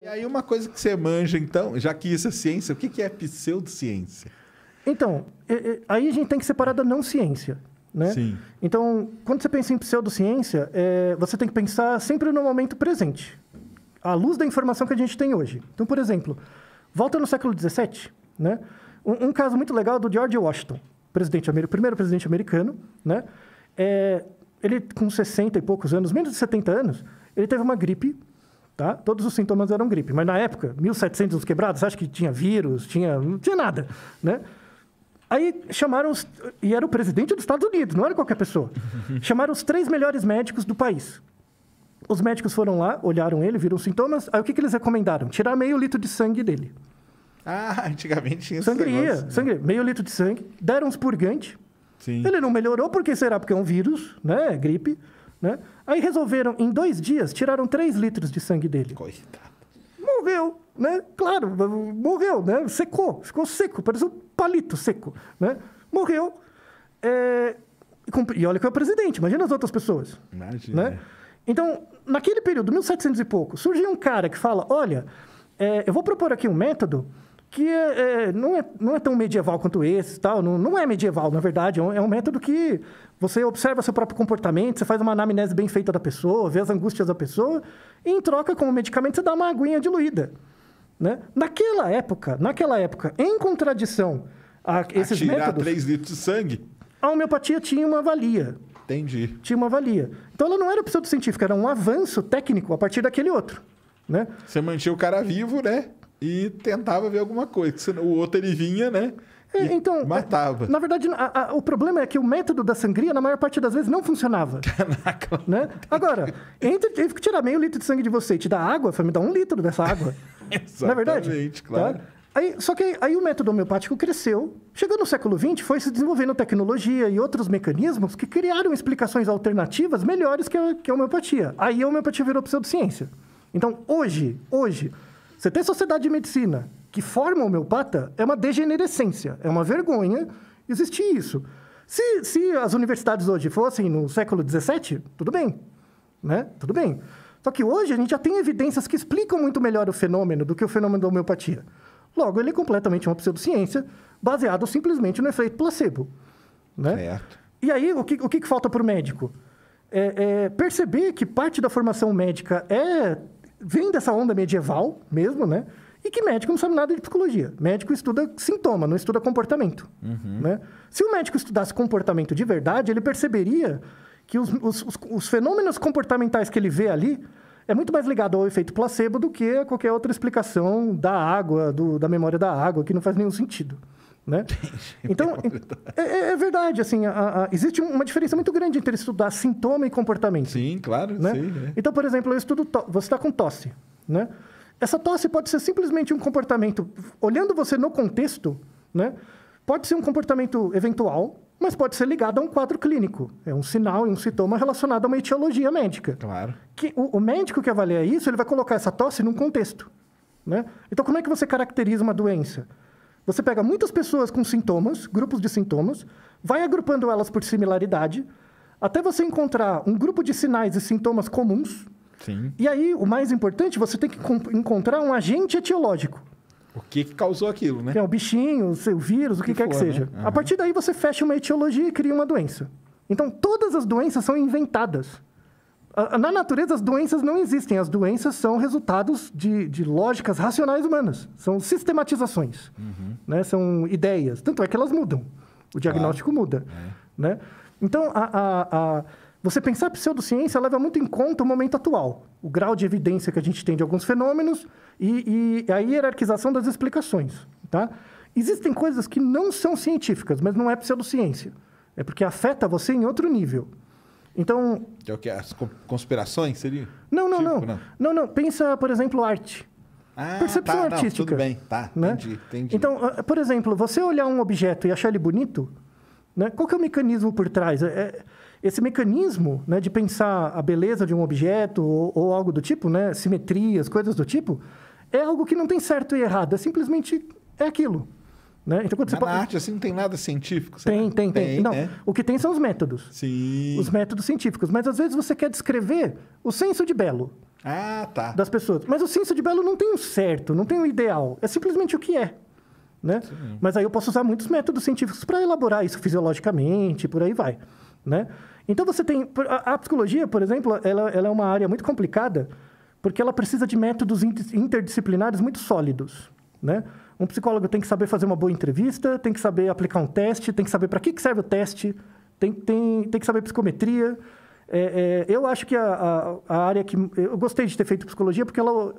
E aí uma coisa que você manja, então, já que isso é ciência, o que é pseudociência? Então, aí a gente tem que separar da não ciência, né? Sim. Então, quando você pensa em pseudociência, você tem que pensar sempre no momento presente, à luz da informação que a gente tem hoje. Então, por exemplo, volta no século XVII, né? Um caso muito legal do George Washington, primeiro presidente americano, né? Ele, com 60 e poucos anos, menos de 70 anos, ele teve uma gripe, tá? Todos os sintomas eram gripe, mas na época, 1700 quebrados, você acha que tinha vírus, não tinha nada, né? Aí chamaram e era o presidente dos Estados Unidos, não era qualquer pessoa. Chamaram os 3 melhores médicos do país. Os médicos foram lá, olharam ele, viram os sintomas, aí o que eles recomendaram? Tirar meio litro de sangue dele. Ah, antigamente tinha esse Sangria, negócio, sangria, meio litro de sangue, deram uns purgante. Sim. Ele não melhorou, por que será? Porque é um vírus, né? É gripe, né? Aí resolveram, em 2 dias, tiraram 3 litros de sangue dele. Coitado. Morreu, né? Claro, morreu, né? Secou, ficou seco, parecia um palito seco, né? Morreu. E olha que é o presidente, imagina as outras pessoas. Imagina. Né? Então, naquele período, 1700 e pouco, surgiu um cara que fala, olha, eu vou propor aqui um método que não é tão medieval quanto esse, tal. Não é medieval, na verdade, é um método que você observa seu próprio comportamento, você faz uma anamnese bem feita da pessoa, vê as angústias da pessoa, e em troca, como medicamento, você dá uma aguinha diluída. Né? Naquela época, em contradição a esses tirar métodos... 3 litros de sangue? A homeopatia tinha uma valia. Entendi. Tinha uma valia. Então, ela não era pseudocientífica, era um avanço técnico a partir daquele outro. Né? Você mantinha o cara vivo, né? E tentava ver alguma coisa. Senão o outro, ele vinha, né? Então, matava. Na verdade, o problema é que o método da sangria, na maior parte das vezes, não funcionava. Caraca. Né? Agora, teve que tirar meio litro de sangue de você e te dar água, foi me dar 1 litro dessa água. Exatamente, Não é verdade? claro. Tá? Só que aí o método homeopático cresceu. Chegando no século XX, foi se desenvolvendo tecnologia e outros mecanismos que criaram explicações alternativas melhores que a homeopatia. Aí a homeopatia virou pseudociência. Então, hoje, você tem sociedade de medicina que forma homeopata, é uma degenerescência, é uma vergonha existir isso. Se as universidades hoje fossem no século XVII, tudo bem, né? Tudo bem. Só que hoje a gente já tem evidências que explicam muito melhor o fenômeno do que o fenômeno da homeopatia. Logo, ele é completamente uma pseudociência, baseado simplesmente no efeito placebo. Né? Certo. E aí, o que falta para o médico? Perceber que parte da formação médica vem dessa onda medieval mesmo, né? E que médico não sabe nada de psicologia. Médico estuda sintoma, não estuda comportamento. Uhum. Né? Se o médico estudasse comportamento de verdade, ele perceberia que os fenômenos comportamentais que ele vê ali é muito mais ligado ao efeito placebo do que a qualquer outra explicação da água, da memória da água, que não faz nenhum sentido. Né? Então, é verdade. Assim, existe uma diferença muito grande entre estudar sintoma e comportamento. Sim, claro. Né? Sim, né? Então, por exemplo, eu estudo você está com tosse. Né? Essa tosse pode ser simplesmente um comportamento... Olhando você no contexto, né? Pode ser um comportamento eventual, mas pode ser ligado a um quadro clínico. É um sinal e um sintoma relacionado a uma etiologia médica. Claro. O médico que avalia isso, ele vai colocar essa tosse num contexto. Né? Então, como é que você caracteriza uma doença? Você pega muitas pessoas com sintomas, grupos de sintomas, vai agrupando elas por similaridade, até você encontrar um grupo de sinais e sintomas comuns. Sim. E aí, o mais importante, você tem que encontrar um agente etiológico. O que causou aquilo, né? Que é o bichinho, o vírus, o que quer que seja. Né? Uhum. A partir daí, você fecha uma etiologia e cria uma doença. Então, todas as doenças são inventadas. Na natureza, as doenças não existem. As doenças são resultados de lógicas racionais humanas. São sistematizações. Uhum. Né? São ideias. Tanto é que elas mudam. O diagnóstico muda. Né? Então, você pensar pseudociência leva muito em conta o momento atual. O grau de evidência que a gente tem de alguns fenômenos e a hierarquização das explicações. Tá? Existem coisas que não são científicas, mas não é pseudociência. É porque afeta você em outro nível. Então... Que é o que? As conspirações seria? Não. Não. Pensa, por exemplo, arte. Percepção artística. Tudo bem. Tá, né? Entendi. Então, por exemplo, você olhar um objeto e achar ele bonito, né? Qual que é o mecanismo por trás? Esse mecanismo, né, de pensar a beleza de um objeto ou algo do tipo, né? Simetrias, coisas do tipo, é algo que não tem certo e errado. É simplesmente aquilo. Né? Então, quando na arte, assim, não tem nada científico? Tem. Não, né? O que tem são os métodos. Sim. Os métodos científicos. Mas, às vezes, você quer descrever o senso de belo. Ah, tá. das pessoas. Mas o senso de belo não tem um certo, não tem um ideal. É simplesmente o que é. Né? Mas aí eu posso usar muitos métodos científicos para elaborar isso fisiologicamente, por aí vai. Né? Então você tem... A psicologia, por exemplo, ela é uma área muito complicada porque ela precisa de métodos interdisciplinares muito sólidos. Né? Um psicólogo tem que saber fazer uma boa entrevista, tem que saber aplicar um teste, tem que saber para que serve o teste, tem que saber psicometria. Eu acho que a área que... Eu gostei de ter feito psicologia porque ela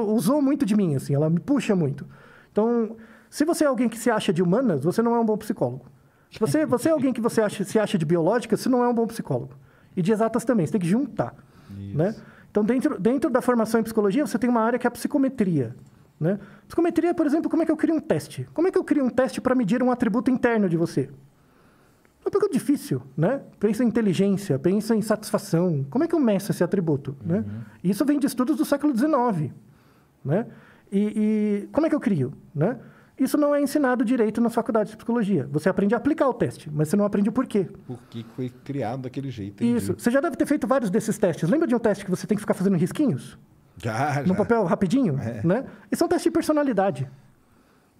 usou muito de mim, assim, ela me puxa muito. Então, se você é alguém que se acha de humanas, você não é um bom psicólogo. Se você é alguém que se acha de biológica, você não é um bom psicólogo. E de exatas também, você tem que juntar. Né? Então, dentro da formação em psicologia, você tem uma área que é a psicometria. Né? Psicometria, por exemplo, como é que eu crio um teste? Como é que eu crio um teste para medir um atributo interno de você? É um pouco difícil, né? Pensa em inteligência, pensa em satisfação. Como é que eu meço esse atributo? Né? Isso vem de estudos do século XIX. Né? E como é que eu crio? Né? Isso não é ensinado direito nas faculdades de psicologia. Você aprende a aplicar o teste, mas você não aprende o porquê. Por que foi criado daquele jeito. Entendi. Isso. Você já deve ter feito vários desses testes. Lembra de um teste que você tem que ficar fazendo risquinhos? Já. No papel rapidinho? Né? Esse é um teste de personalidade.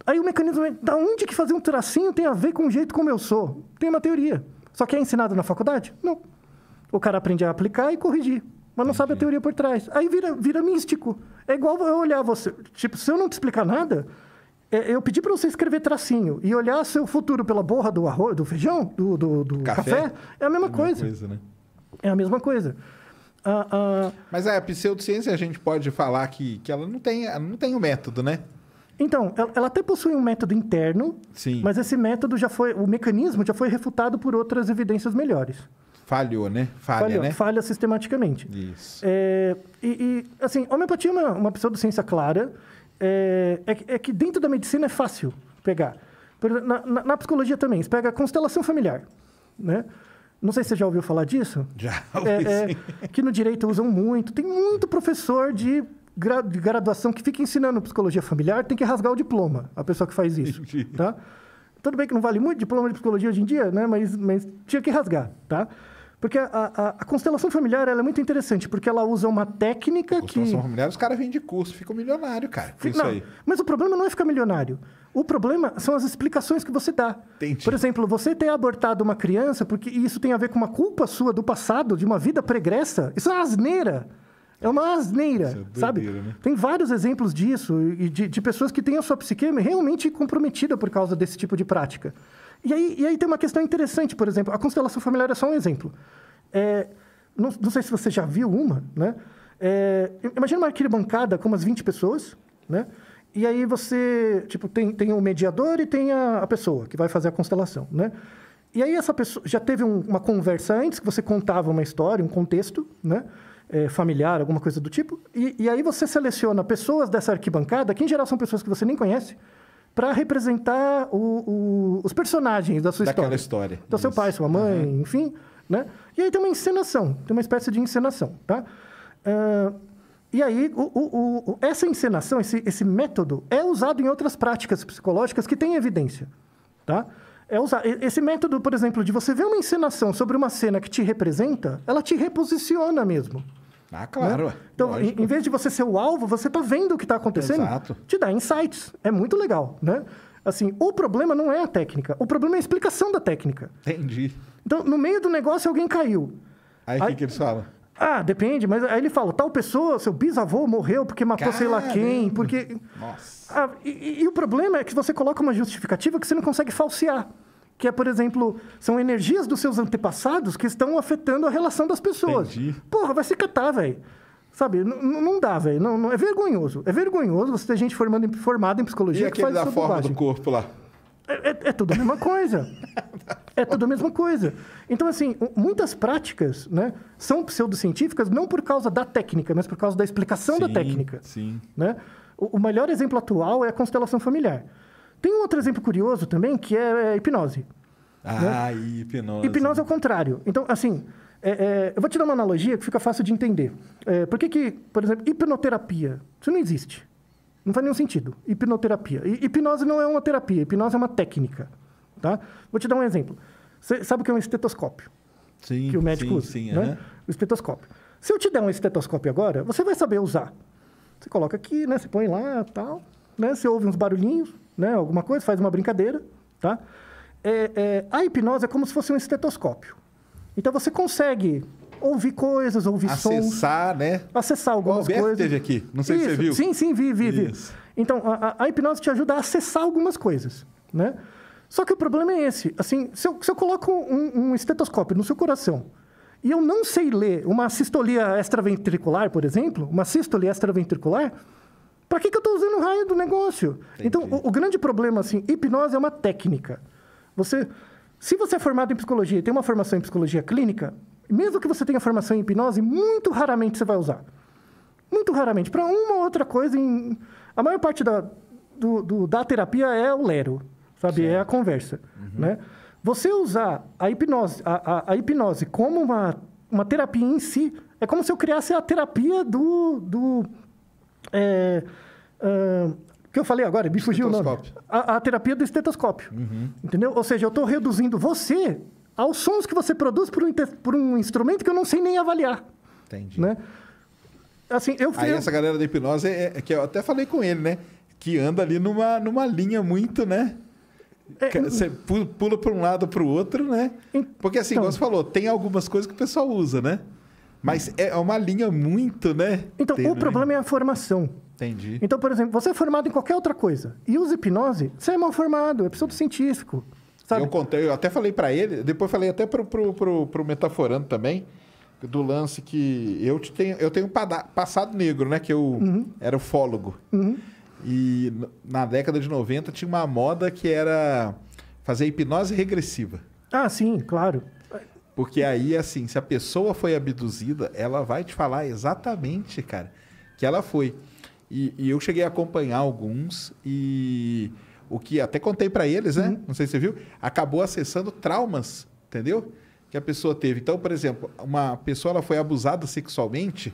Aí o mecanismo é, da onde que fazer um tracinho tem a ver com o jeito como eu sou? Tem uma teoria. Só que é ensinado na faculdade? Não. O cara aprende a aplicar e corrigir, mas não sabe a teoria por trás. Aí vira místico. É igual eu olhar você... Tipo, se eu não te explicar nada, eu pedi para você escrever tracinho e olhar seu futuro pela borra do arroz, do feijão, do café, é a mesma coisa. Né? É a mesma coisa. Mas a pseudociência a gente pode falar que ela não tem o método, né? Então, ela até possui um método interno, Sim. Mas esse método o mecanismo já foi refutado por outras evidências melhores. Falhou, né? Falha sistematicamente. Isso. Assim, a homeopatia é uma pseudociência clara, que dentro da medicina é fácil pegar. Na psicologia também, você pega a constelação familiar, né? Não sei se você já ouviu falar disso. Já ouvi, que no direito usam muito. Tem muito professor de graduação que fica ensinando psicologia familiar, tem que rasgar o diploma, a pessoa que faz isso. Tá? Tudo bem que não vale muito diploma de psicologia hoje em dia, né? Mas tinha que rasgar, tá? Porque a constelação familiar ela é muito interessante, porque ela usa uma técnica que... Constelação familiar, os caras vêm de curso, ficam milionários, cara. Isso aí. Mas o problema não é ficar milionário. O problema são as explicações que você dá. Entendi. Por exemplo, você ter abortado uma criança, porque isso tem a ver com uma culpa sua do passado, de uma vida pregressa, isso é uma asneira. É uma asneira, isso é doideira, sabe? Né? Tem vários exemplos disso, e de pessoas que têm a sua psique realmente comprometida por causa desse tipo de prática. E aí tem uma questão interessante, por exemplo, a constelação familiar é só um exemplo. Não sei se você já viu uma, né? Imagina uma arquibancada com umas 20 pessoas, né? E aí você, tipo, tem o mediador e tem a pessoa que vai fazer a constelação, né? E aí essa pessoa já teve uma conversa antes, que você contava uma história, um contexto, né? Familiar, alguma coisa do tipo. E aí você seleciona pessoas dessa arquibancada, que em geral são pessoas que você nem conhece, para representar os personagens da sua história. Então, seu pai, sua mãe, enfim, né? E aí tem uma encenação, tem uma espécie de encenação, tá? E aí, essa encenação, esse método, é usado em outras práticas psicológicas que têm evidência, tá? Esse método, por exemplo, de você ver uma encenação sobre uma cena que te representa, ela te reposiciona mesmo. Ah, claro. Né? Então, em vez de você ser o alvo, você está vendo o que está acontecendo. Exato. Te dá insights. É muito legal, né? Assim, o problema não é a técnica. O problema é a explicação da técnica. Entendi. Então, no meio do negócio, alguém caiu. Aí o que eles falam? Depende, mas aí ele fala, tal pessoa, seu bisavô morreu porque matou sei lá quem, porque... Nossa. E o problema é que você coloca uma justificativa que você não consegue falsear. Que é, por exemplo, são energias dos seus antepassados que estão afetando a relação das pessoas. Entendi. Porra, vai se catar, velho. Sabe, não dá, velho. Não, é vergonhoso. É vergonhoso você ter gente formada em psicologia que faz isso. E aquele da forma do corpo lá? É tudo a mesma coisa. É tudo a mesma coisa. Então, assim, muitas práticas, né, são pseudocientíficas não por causa da técnica, mas por causa da explicação da técnica. Sim. Né? O melhor exemplo atual é a constelação familiar. Tem um outro exemplo curioso também, que é a hipnose. Né? Hipnose. Hipnose é o contrário. Então, assim, eu vou te dar uma analogia que fica fácil de entender. Por que, por exemplo, hipnoterapia? Isso não existe. Não faz nenhum sentido. Hipnoterapia. Hipnose não é uma terapia, hipnose é uma técnica. Tá? Vou te dar um exemplo. Você sabe o que é um estetoscópio? Sim. Que o médico usa. Sim, né? O estetoscópio. Se eu te der um estetoscópio agora, você vai saber usar. Você coloca aqui, né? Você põe lá, tal, né? Você ouve uns barulhinhos, né? Alguma coisa, faz uma brincadeira, tá? A hipnose é como se fosse um estetoscópio. Então, você consegue ouvir coisas, ouvir sons. Acessar, né? Acessar algumas coisas. O Alberto teve aqui, não sei se você viu. Sim, vi. Então, a hipnose te ajuda a acessar algumas coisas, né? Só que o problema é esse. Assim, se eu coloco um estetoscópio no seu coração e eu não sei ler uma sistolia extraventricular, por exemplo, uma sístole extraventricular, para que eu estou usando o raio do negócio? Entendi. Então, o grande problema, assim, hipnose é uma técnica. Se você é formado em psicologia e tem uma formação em psicologia clínica, mesmo que você tenha formação em hipnose, muito raramente você vai usar. Muito raramente. Para uma ou outra coisa, a maior parte da terapia é o lero, sabe? Certo. É a conversa, né? Você usar a hipnose como uma terapia em si, é como se eu criasse a terapia que eu falei agora, me fugiu o nome. A terapia do estetoscópio. Entendeu? Ou seja, eu estou reduzindo você aos sons que você produz por um instrumento que eu não sei nem avaliar. Entendi. Né? Assim, Aí essa galera da hipnose, que eu até falei com ele, né? Que anda ali numa linha muito, né? Você pula para um lado para o outro, né? Porque assim, como você falou, tem algumas coisas que o pessoal usa, né? Mas é uma linha muito, né? Então, o problema é a formação. Entendi. Então, por exemplo, você é formado em qualquer outra coisa e usa hipnose, você é mal formado, é pseudocientífico. Sabe? Eu até falei para ele, depois falei até pro Metaforando também, do lance que eu tenho passado negro, né? Que eu era ufólogo. E na década de 90 tinha uma moda que era fazer hipnose regressiva. Ah, sim, claro. Porque aí, assim, se a pessoa foi abduzida, ela vai te falar exatamente, cara, que ela foi. E eu cheguei a acompanhar alguns e o que até contei para eles, né? Não sei se você viu, acabou acessando traumas, entendeu? Que a pessoa teve. Então, por exemplo, uma pessoa ela foi abusada sexualmente,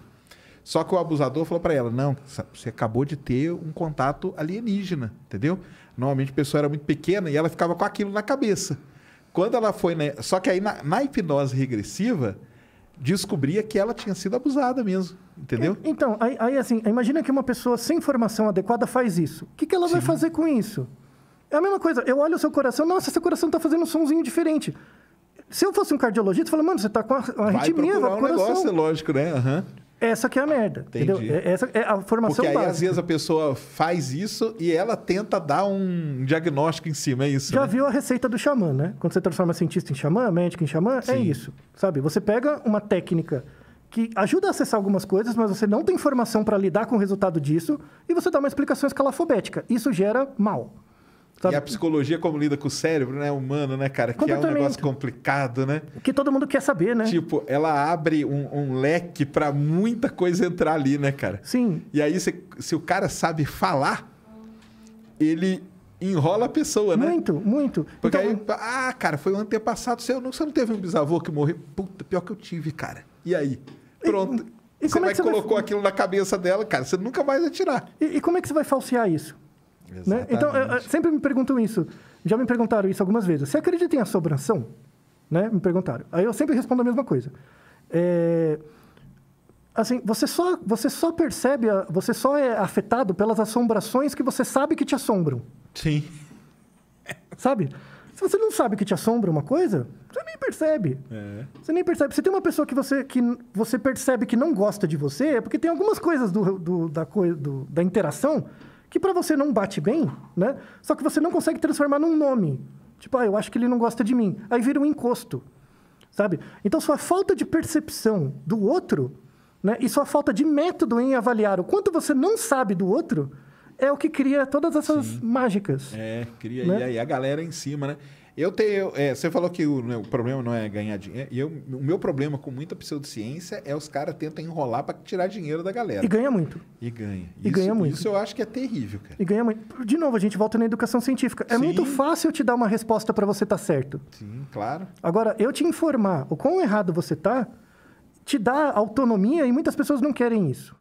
só que o abusador falou para ela, não, você acabou de ter um contato alienígena, entendeu? Normalmente a pessoa era muito pequena e ela ficava com aquilo na cabeça. Quando ela foi... Né? Só que aí na hipnose regressiva, descobria que ela tinha sido abusada mesmo, entendeu? Então, aí assim, imagina que uma pessoa sem formação adequada faz isso. O que ela vai fazer com isso? É a mesma coisa, eu olho o seu coração, nossa, seu coração está fazendo um sonzinho diferente. Se eu fosse um cardiologista, eu falo, mano, você está com a arritmia, vai procurar um negócio, lógico, né? Essa que é a merda, entendeu? Essa é a formação básica. Porque aí, básica. às vezes, a pessoa faz isso e ela tenta dar um diagnóstico em cima, é isso, Já viu a receita do xamã, né? Quando você transforma cientista em xamã, médico em xamã, é isso, sabe? Você pega uma técnica que ajuda a acessar algumas coisas, mas você não tem informação para lidar com o resultado disso e você dá uma explicação escalafobética. Isso gera mal. Sabe? E a psicologia como lida com o cérebro, né, humano, né, cara? Que é um negócio complicado, né? Que todo mundo quer saber, né? Tipo, ela abre um leque para muita coisa entrar ali, né, cara? Sim. E aí, se o cara sabe falar, ele enrola a pessoa, né? Muito. Porque então, aí, cara, foi um antepassado seu. Você não teve um bisavô que morreu? Puta, pior que eu tive, cara. E aí? Pronto. E você colocou aquilo na cabeça dela, cara, você nunca mais vai tirar. E como é que você vai falsear isso? Né? Então, sempre me perguntam isso. Já me perguntaram isso algumas vezes. Você acredita em assombração? Né? Me perguntaram. Aí eu sempre respondo a mesma coisa. Assim, você só percebe, você só é afetado pelas assombrações que você sabe que te assombram. Sim. Sabe? Se você não sabe que te assombra uma coisa, você nem percebe. Você nem percebe. Se tem uma pessoa que você percebe que não gosta de você, é porque tem algumas coisas da interação que para você não bate bem, né? Só que você não consegue transformar num nome. Tipo, eu acho que ele não gosta de mim. Aí vira um encosto, sabe? Então, sua falta de percepção do outro, né? E sua falta de método em avaliar o quanto você não sabe do outro é o que cria todas essas mágicas. Cria. Né? E aí a galera em cima, né? Você falou que o problema não é ganhar dinheiro. E o meu problema com muita pseudociência é os caras tentam enrolar para tirar dinheiro da galera. E ganha muito. E ganha. Ganha muito. Isso eu acho que é terrível, cara. E ganha muito. De novo, a gente volta na educação científica. É muito fácil te dar uma resposta para você estar certo. Sim, claro. Agora, eu te informar o quão errado você está, te dá autonomia e muitas pessoas não querem isso.